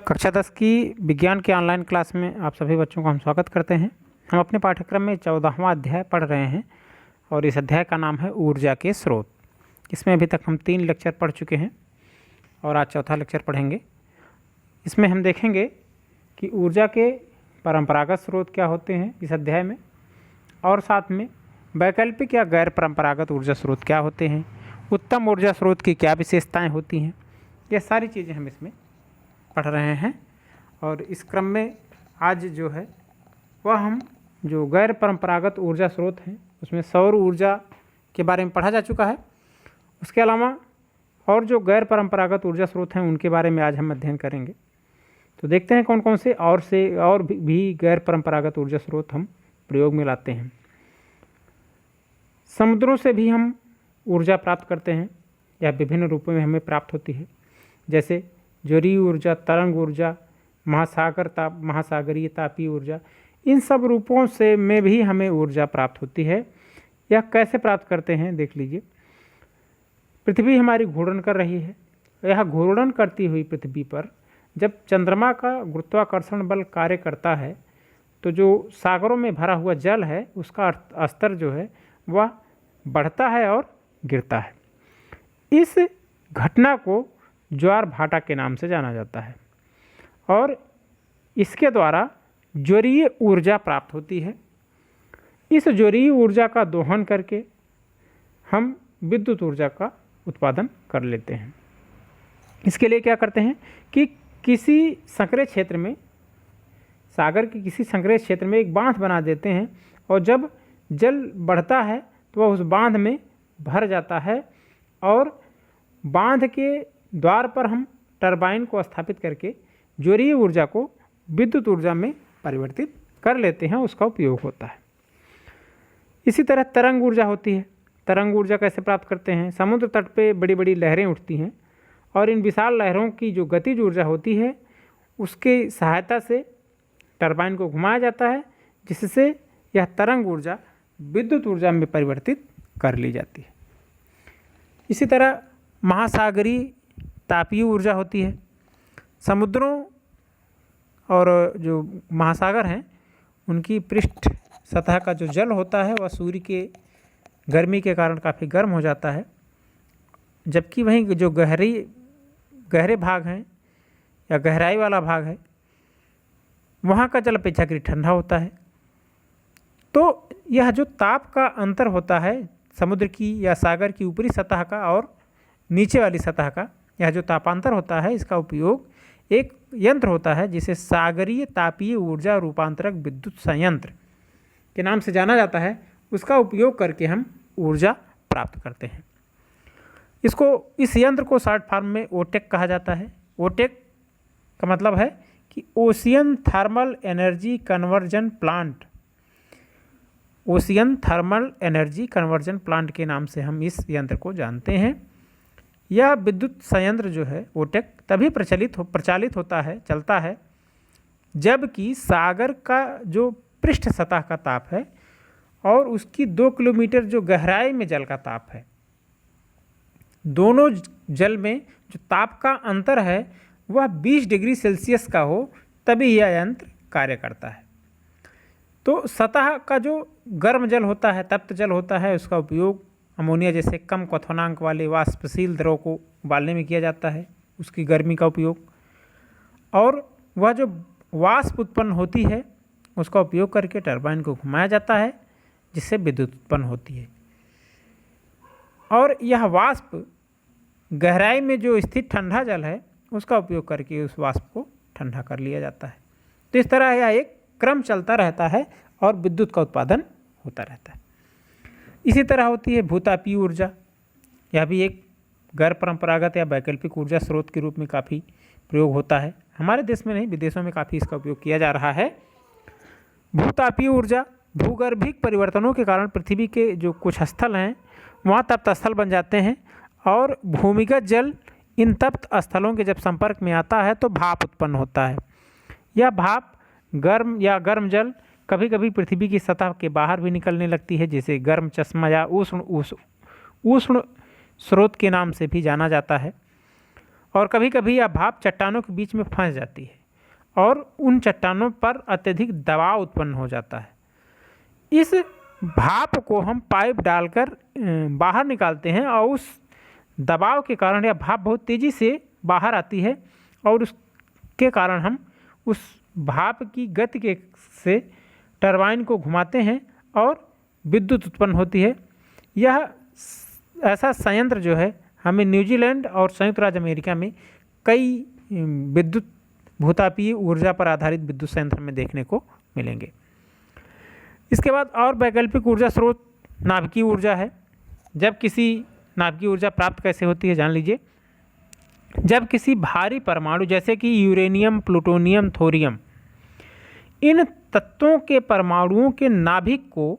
कक्षा 10 की विज्ञान के ऑनलाइन क्लास में आप सभी बच्चों को हम स्वागत करते हैं। हम अपने पाठ्यक्रम में 14वां अध्याय पढ़ रहे हैं और इस अध्याय का नाम है ऊर्जा के स्रोत। इसमें अभी तक हम 3 लेक्चर पढ़ चुके हैं और आज चौथा लेक्चर पढ़ेंगे। इसमें हम देखेंगे कि ऊर्जा के परंपरागत स्रोत क्या होते हैं इस अध्याय में, और साथ में वैकल्पिक या गैर परंपरागत ऊर्जा स्रोत क्या होते हैं, उत्तम ऊर्जा स्रोत की क्या विशेषताएँ होती हैं। ये सारी चीज़ें हम इसमें पढ़ रहे हैं। और इस क्रम में आज जो है वह हम जो गैर परंपरागत ऊर्जा स्रोत हैं उसमें सौर ऊर्जा के बारे में पढ़ा जा चुका है। उसके अलावा और जो गैर परंपरागत ऊर्जा स्रोत हैं उनके बारे में आज हम अध्ययन करेंगे। तो देखते हैं कौन कौन से और भी गैर परंपरागत ऊर्जा स्रोत हम प्रयोग में लाते हैं। समुद्रों से भी हम ऊर्जा प्राप्त करते हैं या विभिन्न रूपों में हमें प्राप्त होती है, जैसे ज्वरीय ऊर्जा, तरंग ऊर्जा, महासागरीय तापीय ऊर्जा। इन सब रूपों से में भी हमें ऊर्जा प्राप्त होती है। यह कैसे प्राप्त करते हैं देख लीजिए। पृथ्वी हमारी घूर्णन कर रही है। यह घूर्णन करती हुई पृथ्वी पर जब चंद्रमा का गुरुत्वाकर्षण बल कार्य करता है तो जो सागरों में भरा हुआ जल है उसका स्तर जो है वह बढ़ता है और गिरता है। इस घटना को ज्वार भाटा के नाम से जाना जाता है और इसके द्वारा ज्वरीय ऊर्जा प्राप्त होती है। इस ज्वरीय ऊर्जा का दोहन करके हम विद्युत ऊर्जा का उत्पादन कर लेते हैं। इसके लिए क्या करते हैं कि किसी संकरे क्षेत्र में, सागर के किसी संकरे क्षेत्र में एक बांध बना देते हैं और जब जल बढ़ता है तो वह उस बांध में भर जाता है और बांध के द्वार पर हम टरबाइन को स्थापित करके ज्वरीय ऊर्जा को विद्युत ऊर्जा में परिवर्तित कर लेते हैं, उसका उपयोग होता है। इसी तरह तरंग ऊर्जा होती है। तरंग ऊर्जा कैसे प्राप्त करते हैं? समुद्र तट पे बड़ी बड़ी लहरें उठती हैं और इन विशाल लहरों की जो गतिज ऊर्जा होती है उसकी सहायता से टरबाइन को घुमाया जाता है, जिससे यह तरंग ऊर्जा विद्युत ऊर्जा में परिवर्तित कर ली जाती है। इसी तरह महासागरीय तापीय ऊर्जा होती है। समुद्रों और जो महासागर हैं उनकी पृष्ठ सतह का जो जल होता है वह सूर्य के गर्मी के कारण काफ़ी गर्म हो जाता है, जबकि वहीं जो गहरे भाग हैं या गहराई वाला भाग है वहाँ का जल अपेक्षाकृत ठंडा होता है। तो यह जो ताप का अंतर होता है समुद्र की या सागर की ऊपरी सतह का और नीचे वाली सतह का, यह जो तापांतर होता है इसका उपयोग एक यंत्र होता है जिसे सागरीय तापीय ऊर्जा रूपांतरक विद्युत संयंत्र के नाम से जाना जाता है। उसका उपयोग करके हम ऊर्जा प्राप्त करते हैं। इस यंत्र को शॉर्ट फॉर्म में ओटेक कहा जाता है। ओटेक का मतलब है कि ocean thermal energy conversion plant. Ocean thermal energy conversion plant के नाम से हम इस यंत्र को जानते हैं। यह विद्युत संयंत्र जो है ओटेक तभी प्रचालित होता है, चलता है, जबकि सागर का जो पृष्ठ सतह का ताप है और उसकी 2 किलोमीटर जो गहराई में जल का ताप है, दोनों जल में जो ताप का अंतर है वह 20 डिग्री सेल्सियस का हो, तभी यह यंत्र कार्य करता है। तो सतह का जो गर्म जल होता है, तप्त जल होता है, उसका उपयोग अमोनिया जैसे कम क्वथनांक वाले वाष्पशील द्रव को उबालने में किया जाता है, उसकी गर्मी का उपयोग, और वह जो वाष्प उत्पन्न होती है उसका उपयोग करके टरबाइन को घुमाया जाता है, जिससे विद्युत उत्पन्न होती है। और यह वाष्प गहराई में जो स्थित ठंडा जल है उसका उपयोग करके उस वाष्प को ठंडा कर लिया जाता है। तो इस तरह यह एक क्रम चलता रहता है और विद्युत का उत्पादन होता रहता है। इसी तरह होती है भूतापीय ऊर्जा। यह भी एक गैर परंपरागत या वैकल्पिक ऊर्जा स्रोत के रूप में काफ़ी प्रयोग होता है। हमारे देश में नहीं, विदेशों में काफ़ी इसका उपयोग किया जा रहा है। भूतापीय ऊर्जा भूगर्भिक परिवर्तनों के कारण पृथ्वी के जो कुछ स्थल हैं वहाँ तप्त स्थल बन जाते हैं और भूमिगत जल इन तप्त स्थलों के जब संपर्क में आता है तो भाप उत्पन्न होता है। यह भाप गर्म जल कभी कभी पृथ्वी की सतह के बाहर भी निकलने लगती है, जिसे गर्म चश्मा या उष्ण स्रोत के नाम से भी जाना जाता है। और कभी कभी यह भाप चट्टानों के बीच में फंस जाती है और उन चट्टानों पर अत्यधिक दबाव उत्पन्न हो जाता है। इस भाप को हम पाइप डालकर बाहर निकालते हैं और उस दबाव के कारण यह भाप बहुत तेज़ी से बाहर आती है और उसके कारण हम उस भाप की गति के से टरबाइन को घुमाते हैं और विद्युत उत्पन्न होती है। यह ऐसा संयंत्र जो है हमें न्यूजीलैंड और संयुक्त राज्य अमेरिका में कई विद्युत भूतापीय ऊर्जा पर आधारित विद्युत संयंत्र में देखने को मिलेंगे। इसके बाद और वैकल्पिक ऊर्जा स्रोत नाभिकीय ऊर्जा है। जब किसी नाभिकीय ऊर्जा प्राप्त कैसे होती है जान लीजिए। जब किसी भारी परमाणु जैसे कि यूरेनियम, प्लूटोनियम, थोरियम, इन तत्वों के परमाणुओं के नाभिक को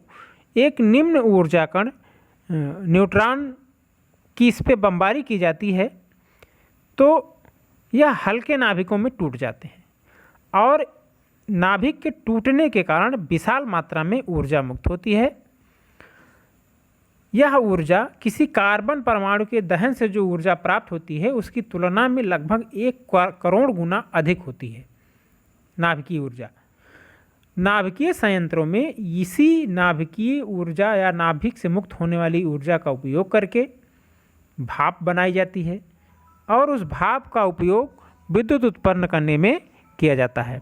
एक निम्न ऊर्जा कण न्यूट्रॉन की इस पे बमबारी की जाती है तो यह हल्के नाभिकों में टूट जाते हैं और नाभिक के टूटने के कारण विशाल मात्रा में ऊर्जा मुक्त होती है। यह ऊर्जा किसी कार्बन परमाणु के दहन से जो ऊर्जा प्राप्त होती है उसकी तुलना में लगभग 1 करोड़ गुना अधिक होती है। नाभिकीय ऊर्जा नाभिकीय संयंत्रों में इसी नाभिकीय ऊर्जा या नाभिक से मुक्त होने वाली ऊर्जा का उपयोग करके भाप बनाई जाती है और उस भाप का उपयोग विद्युत उत्पन्न करने में किया जाता है।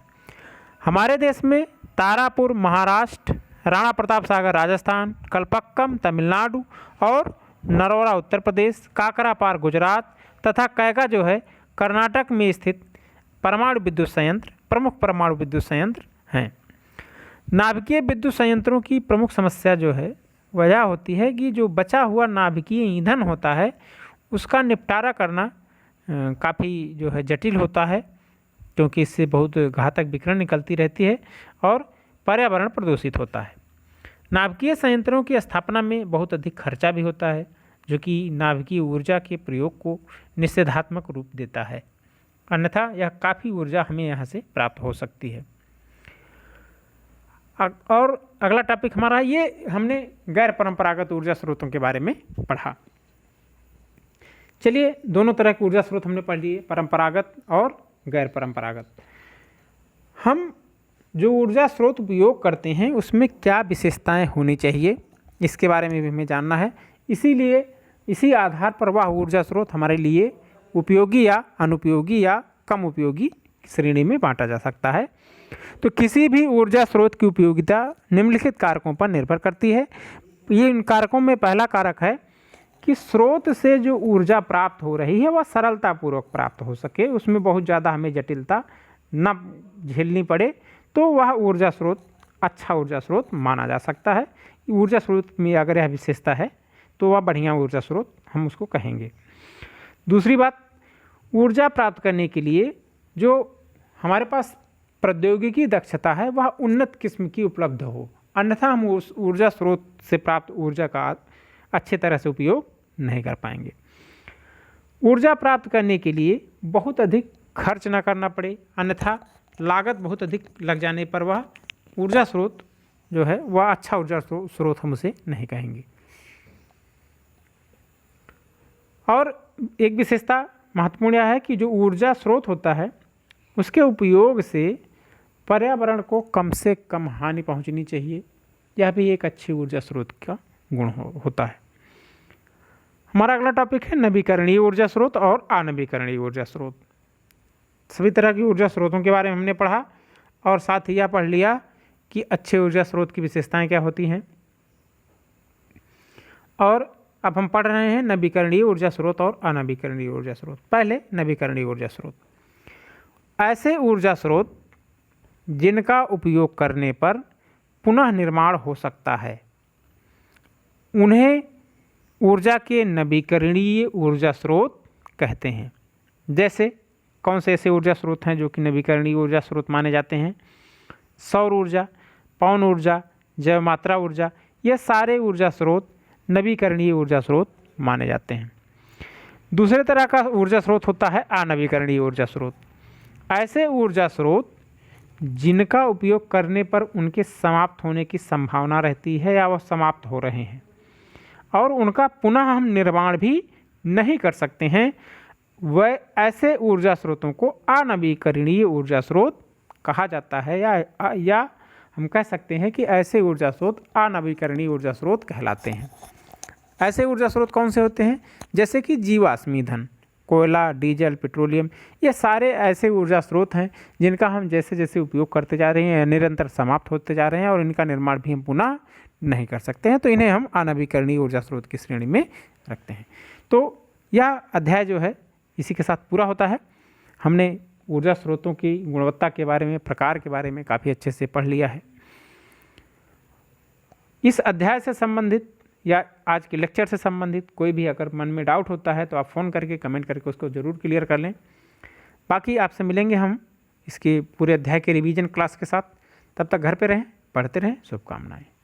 हमारे देश में तारापुर महाराष्ट्र, राणा प्रताप सागर राजस्थान, कलपक्कम तमिलनाडु और नरोरा उत्तर प्रदेश, काकरापार गुजरात तथा कैगा जो है कर्नाटक में स्थित परमाणु विद्युत संयंत्र प्रमुख परमाणु विद्युत संयंत्र हैं। नाभिकीय विद्युत संयंत्रों की प्रमुख समस्या जो है वजह होती है कि जो बचा हुआ नाभिकीय ईंधन होता है उसका निपटारा करना काफ़ी जो है जटिल होता है, क्योंकि इससे बहुत घातक विकिरण निकलती रहती है और पर्यावरण प्रदूषित होता है। नाभिकीय संयंत्रों की स्थापना में बहुत अधिक खर्चा भी होता है, जो कि नाभिकीय ऊर्जा के प्रयोग को निषेधात्मक रूप देता है, अन्यथा यह काफ़ी ऊर्जा हमें यहाँ से प्राप्त हो सकती है। और अगला टॉपिक हमारा ये हमने गैर परंपरागत ऊर्जा स्रोतों के बारे में पढ़ा। चलिए दोनों तरह के ऊर्जा स्रोत हमने पढ़ लिए, परंपरागत और गैर परंपरागत। हम जो ऊर्जा स्रोत उपयोग करते हैं उसमें क्या विशेषताएं होनी चाहिए इसके बारे में भी हमें जानना है। इसीलिए इसी आधार पर वह ऊर्जा स्रोत हमारे लिए उपयोगी या अनुपयोगी या कम उपयोगी श्रेणी में बांटा जा सकता है। तो किसी भी ऊर्जा स्रोत की उपयोगिता निम्नलिखित कारकों पर निर्भर करती है। ये इन कारकों में पहला कारक है कि स्रोत से जो ऊर्जा प्राप्त हो रही है वह सरलतापूर्वक प्राप्त हो सके, उसमें बहुत ज़्यादा हमें जटिलता न झेलनी पड़े, तो वह ऊर्जा स्रोत अच्छा ऊर्जा स्रोत माना जा सकता है। ऊर्जा स्रोत में अगर यह विशेषता है तो वह बढ़िया ऊर्जा स्रोत हम उसको कहेंगे। दूसरी बात, ऊर्जा प्राप्त करने के लिए जो हमारे पास प्रौद्योगिकी दक्षता है वह उन्नत किस्म की उपलब्ध हो, अन्यथा हम उस ऊर्जा स्रोत से प्राप्त ऊर्जा का अच्छे तरह से उपयोग नहीं कर पाएंगे। ऊर्जा प्राप्त करने के लिए बहुत अधिक खर्च न करना पड़े, अन्यथा लागत बहुत अधिक लग जाने पर वह ऊर्जा स्रोत जो है वह अच्छा ऊर्जा स्रोत हम उसे नहीं कहेंगे। और एक विशेषता महत्वपूर्ण यह है कि जो ऊर्जा स्रोत होता है उसके उपयोग से पर्यावरण को कम से कम हानि पहुंचनी चाहिए। यह भी एक अच्छी ऊर्जा स्रोत का गुण होता है। हमारा अगला टॉपिक है नवीकरणीय ऊर्जा स्रोत और अनवीकरणीय ऊर्जा स्रोत। सभी तरह की ऊर्जा स्रोतों के बारे में हमने पढ़ा और साथ ही यह पढ़ लिया कि अच्छे ऊर्जा स्रोत की विशेषताएं क्या होती हैं। और अब हम पढ़ रहे हैं नवीकरणीय ऊर्जा स्रोत और अनवीकरणीय ऊर्जा स्रोत। पहले नवीकरणीय ऊर्जा स्रोत, ऐसे ऊर्जा स्रोत जिनका उपयोग करने पर पुनः निर्माण हो सकता है, उन्हें ऊर्जा के नवीकरणीय ऊर्जा स्रोत कहते हैं। जैसे कौन से ऐसे ऊर्जा स्रोत हैं जो कि नवीकरणीय ऊर्जा स्रोत माने जाते हैं? सौर ऊर्जा, पवन ऊर्जा, जैव मात्रा ऊर्जा, ये सारे ऊर्जा स्रोत नवीकरणीय ऊर्जा स्रोत माने जाते हैं। दूसरे तरह का ऊर्जा स्रोत होता है अनवीकरणीय ऊर्जा स्रोत। ऐसे ऊर्जा स्रोत जिनका उपयोग करने पर उनके समाप्त होने की संभावना रहती है या वह समाप्त हो रहे हैं और उनका पुनः हम निर्माण भी नहीं कर सकते हैं, वह ऐसे ऊर्जा स्रोतों को अनवीकरणीय ऊर्जा स्रोत कहा जाता है, या हम कह सकते हैं कि ऐसे ऊर्जा स्रोत अनवीकरणीय ऊर्जा स्रोत कहलाते हैं। ऐसे ऊर्जा स्रोत कौन से होते हैं? जैसे कि जीवाश्म ईंधन, कोयला, डीजल, पेट्रोलियम, ये सारे ऐसे ऊर्जा स्रोत हैं जिनका हम जैसे जैसे उपयोग करते जा रहे हैं निरंतर समाप्त होते जा रहे हैं और इनका निर्माण भी हम पुनः नहीं कर सकते हैं, तो इन्हें हम अनवीकरणीय ऊर्जा स्रोत की श्रेणी में रखते हैं। तो यह अध्याय जो है इसी के साथ पूरा होता है। हमने ऊर्जा स्रोतों की गुणवत्ता के बारे में, प्रकार के बारे में काफ़ी अच्छे से पढ़ लिया है। इस अध्याय से संबंधित या आज के लेक्चर से संबंधित कोई भी अगर मन में डाउट होता है तो आप फ़ोन करके, कमेंट करके उसको ज़रूर क्लियर कर लें। बाकी आपसे मिलेंगे हम इसके पूरे अध्याय के रिवीजन क्लास के साथ। तब तक घर पे रहें, पढ़ते रहें। शुभकामनाएं।